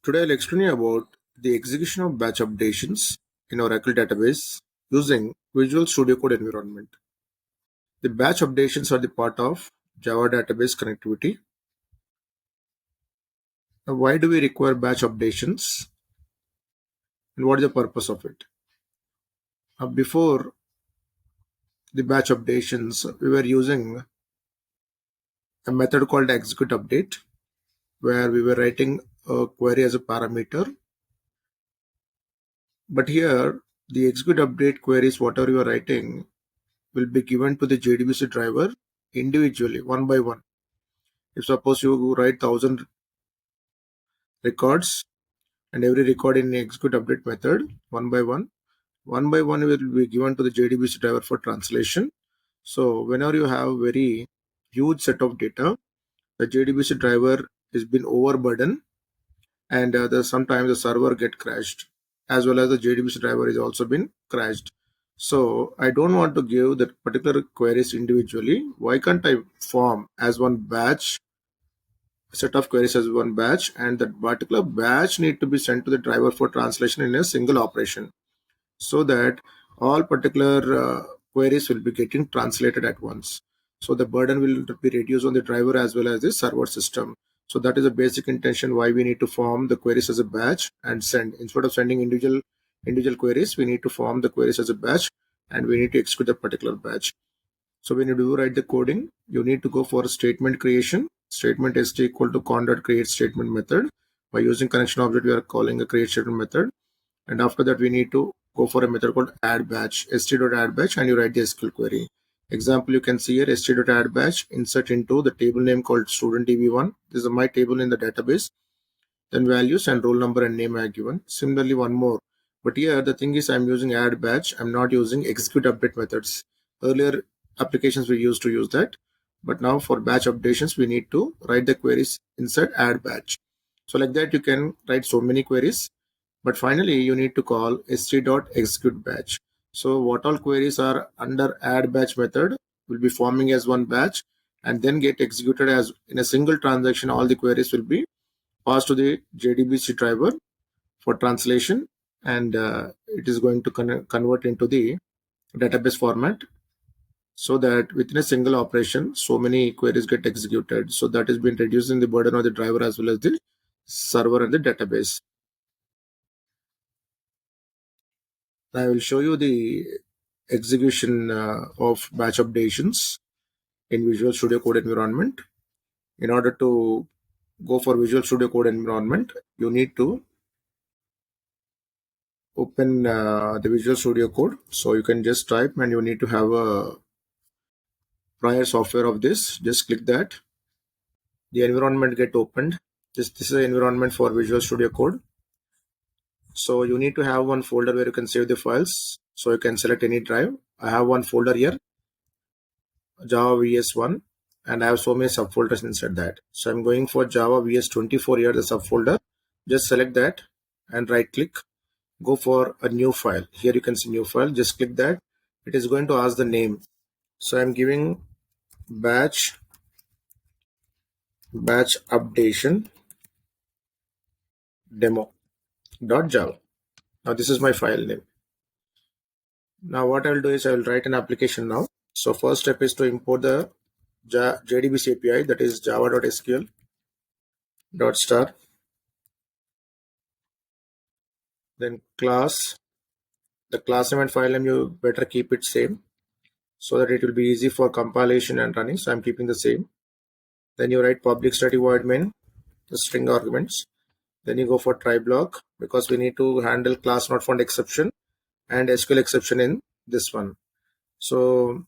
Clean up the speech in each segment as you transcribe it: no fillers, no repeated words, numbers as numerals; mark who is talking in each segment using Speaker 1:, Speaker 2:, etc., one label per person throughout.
Speaker 1: Today I'll explain you about the execution of batch updations in Oracle database using Visual Studio Code environment. The batch updations are the part of Java database connectivity. Now, why do we require batch updations and what is the purpose of it? Before the batch updations, we were using a method called execute update where we were writing a query as a parameter. But here, the execute update queries, whatever you are writing, will be given to the JDBC driver individually, one by one. If suppose you write 1,000 records and every record in the execute update method, one by one will be given to the JDBC driver for translation. So whenever you have very huge set of data, the JDBC driver has been overburdened and sometimes the server get crashed, as well as the JDBC driver is also been crashed. So I don't want to give that particular queries individually. Why can't I form as one batch, set of queries as one batch, and that particular batch need to be sent to the driver for translation in a single operation, so that all particular queries will be getting translated at once. So the burden will be reduced on the driver as well as the server system. So that is the basic intention why we need to form the queries as a batch and send. Instead of sending individual queries, we need to form the queries as a batch and we need to execute that particular batch. So when you do write the coding, you need to go for a statement creation. Statement st equal to con.create statement method. By using connection object, we are calling a create statement method. And after that, we need to go for a method called add batch, st.add batch, and you write the SQL query. Example, you can see here st.add batch, insert into the table name called student db1. This is my table in the database. Then values and roll number and name are given. Similarly, one more. But here the thing is I'm using add batch. I'm not using execute update methods. Earlier applications we used to use that. But now for batch updations, we need to write the queries inside add batch. So like that, you can write so many queries. But finally, you need to call st.execute batch. So what all queries are under add batch method will be forming as one batch and then get executed as in a single transaction. All the queries will be passed to the JDBC driver for translation, and it is going to convert into the database format, so that within a single operation, so many queries get executed. So that has been reducing the burden of the driver as well as the server and the database. I will show you the execution of batch updations in Visual Studio Code environment. In order to go for Visual Studio Code environment, you need to open the Visual Studio Code. So you can just type and you need to have a prior software of this. Just click that. The environment get opened. This is the environment for Visual Studio Code. So you need to have one folder where you can save the files. So you can select any drive. I have one folder here, Java VS1, and I have so many subfolders inside that. So I'm going for Java VS24 here, the subfolder. Just select that and right click. Go for a new file. Here you can see new file. Just click that. It is going to ask the name. So I'm giving batch updation demo.java. Now this is my file name. Now what I will do is I will write an application now. So first step is to import the JDBC API, that is java.sql .star. Then class, the class name and file name, you better keep it same so that it will be easy for compilation and running. So I'm keeping the same. Then you write public static void main, the string arguments. Then you go for try block because we need to handle class not found exception and SQL exception in this one. So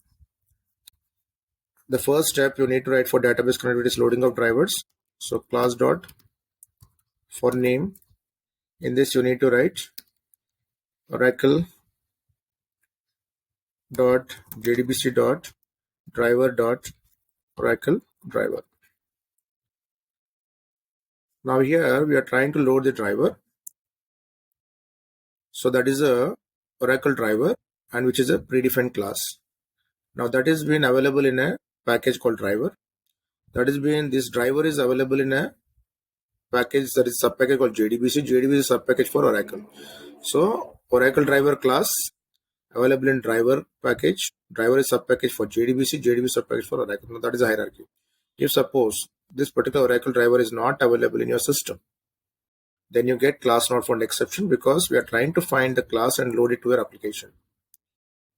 Speaker 1: the first step you need to write for database connectivity is loading of drivers. So class dot for name. In this you need to write Oracle dot JDBC dot driver dot Oracle driver. Now here we are trying to load the driver. So that is a Oracle driver and which is a predefined class. Now that is been available in a package called driver. That is been, this driver is available in a package, that is subpackage called JDBC. JDBC is subpackage for Oracle. So Oracle driver class available in driver package. Driver is subpackage for JDBC. JDBC subpackage for Oracle. Now that is the hierarchy. If suppose this particular Oracle driver is not available in your system, then you get class not found exception, because we are trying to find the class and load it to your application.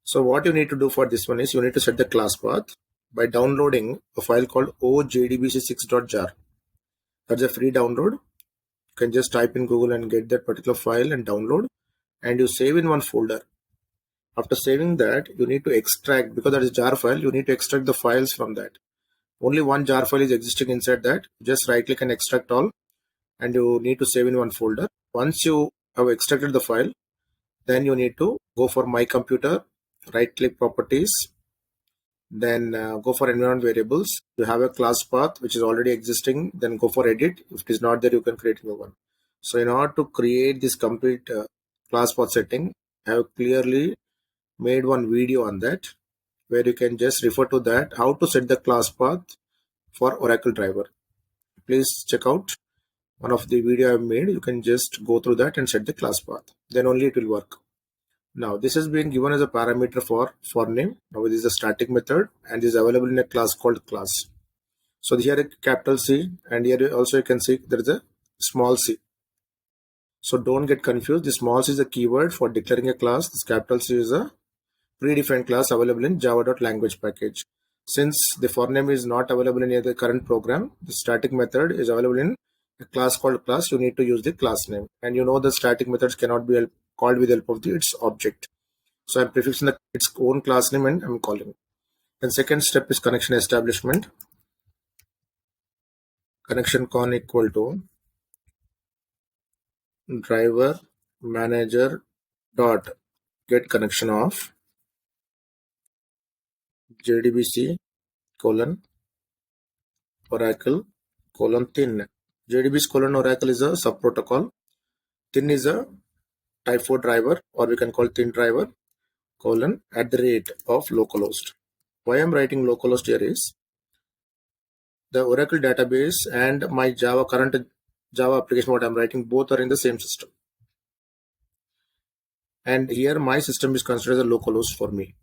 Speaker 1: So what you need to do for this one is you need to set the class path by downloading a file called ojdbc6.jar. That's a free download. You can just type in Google and get that particular file and download, and you save in one folder. After saving that, you need to extract, because that is jar file, you need to extract the files from that. Only one jar file is existing inside that. Just right click and extract all, and you need to save in one folder. Once you have extracted the file, then you need to go for my computer, right click properties, then go for environment variables. You have a class path which is already existing, then go for edit. If it is not there, you can create a new one. So in order to create this complete class path setting, I have clearly made one video on that, where you can just refer to that, how to set the class path for Oracle driver. Please check out one of the video I have made. You can just go through that and set the class path, then only it will work. Now this has been given as a parameter for name. Now it is a static method and is available in a class called class. So here a capital C, and here also you can see there is a small c. So don't get confused. The small c is a keyword for declaring a class. This capital C is a predefined class available in java.language package. Since the for name is not available in the current program, the static method is available in a class called class. You need to use the class name, and you know the static methods cannot be called with the help of its object. So I'm prefixing its own class name and I'm calling. Then second step is connection establishment. Connection con equal to driver manager dot get connection of JDBC colon Oracle colon thin. JDBC colon Oracle is a sub protocol. Thin is a type 4 driver, or we can call thin driver colon at the rate of localhost. Why I'm writing localhost here is the Oracle database and my current Java application what I'm writing, both are in the same system. And here my system is considered as a localhost for me.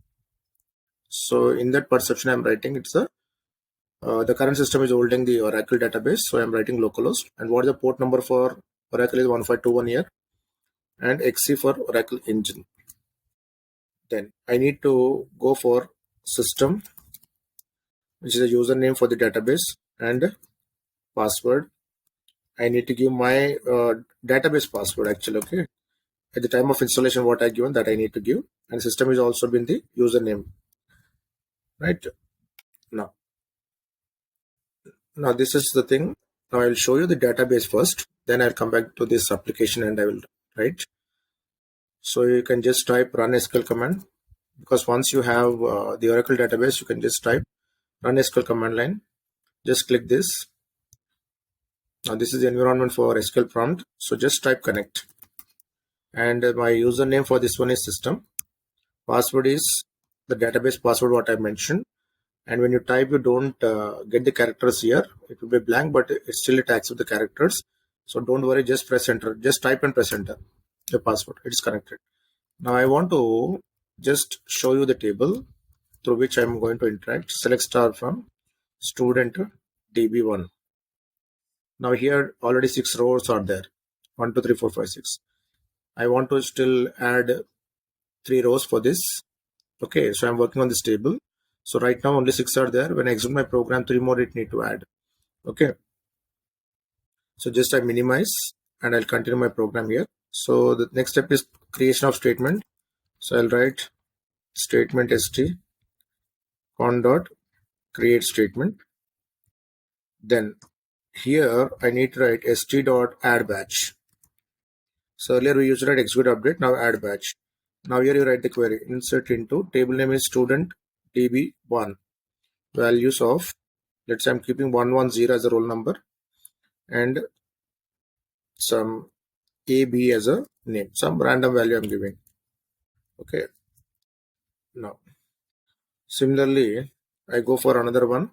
Speaker 1: So in that perception I'm writing, it's the current system is holding the Oracle database, so I'm writing localhost. And what is the port number for Oracle is 1521 here, and XC for Oracle engine. Then I need to go for system, which is a username for the database, and password. I need to give my database password actually. Okay, at the time of installation what I given, that I need to give, and system is also been the username. Right now this is the thing. Now I'll show you the database first, then I'll come back to this application and I will write. So you can just type run SQL command, because once you have the Oracle database, you can just type run SQL command line. Just click this. Now this is the environment for SQL prompt. So just type connect, and my username for this one is system. Password is the database password what I mentioned. And when you type, you don't get the characters here. It will be blank, but it accepts the characters. So don't worry, just press enter. Just type and press enter. The password, it is connected. Now I want to just show you the table through which I'm going to interact. Select star from student DB1. Now here already 6 rows are there. 1, 2, 3, 4, 5, 6. I want to still add 3 rows for this. Okay, so I'm working on this table. So right now only 6 are there. When I execute my program, 3 more it need to add. Okay. So just I minimize and I'll continue my program here. So the next step is creation of statement. So I'll write statement st con dot create statement. Then here I need to write st dot add batch. So earlier we used to write execute update, now add batch. Now here you write the query, insert into table name is student db1, values of, let's say I'm keeping 110 as a roll number and some AB as a name, some random value I'm giving. Okay. Now similarly I go for another one,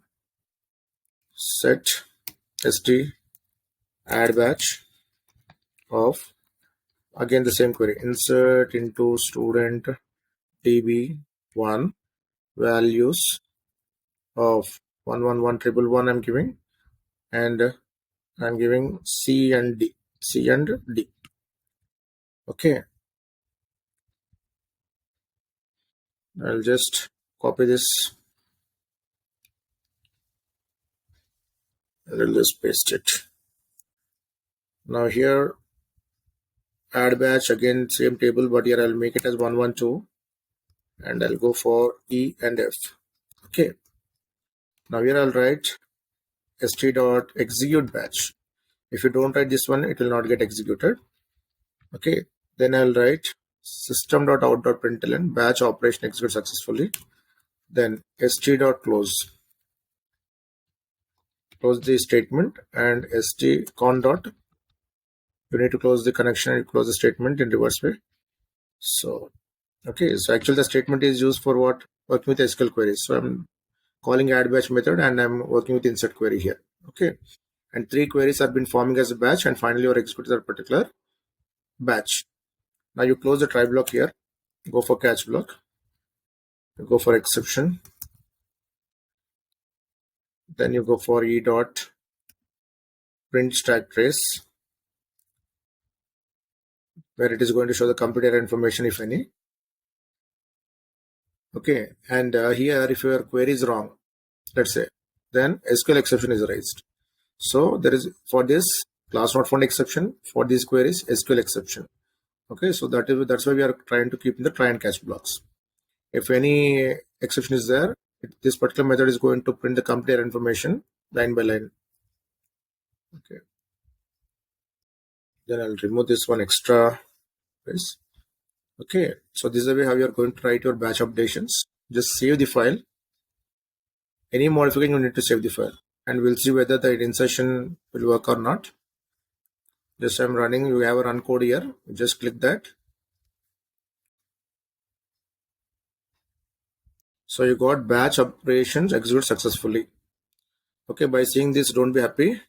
Speaker 1: set st add batch of, again the same query, insert into student db1 values of 111111 I'm giving, and I'm giving C and D. Okay, I'll just copy this and I'll just paste it. Now here add batch, again same table, but here I'll make it as 112 and I'll go for E and F. Okay, now here I'll write st.execute batch. If you don't write this one, it will not get executed. Okay, then I'll write system.out.println batch operation execute successfully. Then st.close, close the statement, and stcon dot, you need to close the connection and close the statement in reverse way. So okay, so actually the statement is used for what? Working with SQL queries. So I'm calling add batch method and I'm working with insert query here. Okay, and 3 queries have been forming as a batch, and finally you're executing that particular batch. Now you close the try block here, go for catch block, go for exception, then you go for e dot print stack trace, where it is going to show the computer information if any. Okay, and here if your query is wrong, let's say, then SQL exception is raised. So there is, for this class not found exception, for these queries SQL exception. Okay, so that's why we are trying to keep in the try and catch blocks. If any exception is there, this particular method is going to print the computer information line by line. Okay, then I'll remove this one extra place. Okay, so this is the way how you are going to write your batch updations. Just save the file. Any modification you need to save the file, and we'll see whether the insertion will work or not. Just I'm running, you have a run code here, just click that. So you got batch operations execute successfully. Okay, by seeing this, don't be happy.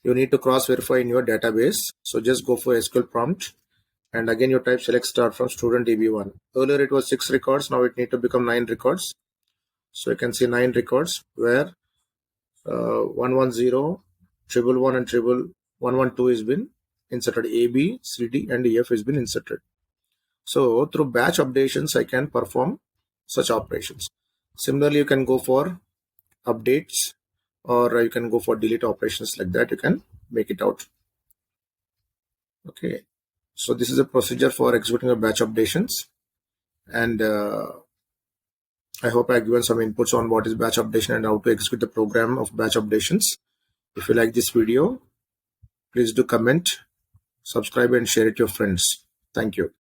Speaker 1: You need to cross verify in your database. So just go for SQL prompt, and again you type select start from student db1. Earlier it was 6 records, now it need to become 9 records. So you can see 9 records where 110, 111 and 112 has been inserted. A, B, C, D and E, F has been inserted. So through batch updations, I can perform such operations. Similarly, you can go for updates, or you can go for delete operations. Like that, you can make it out. Okay, so this is a procedure for executing a batch updations, and I hope I've given some inputs on what is batch updation and how to execute the program of batch updations. If you like this video, please do comment, subscribe and share it to your friends. Thank you.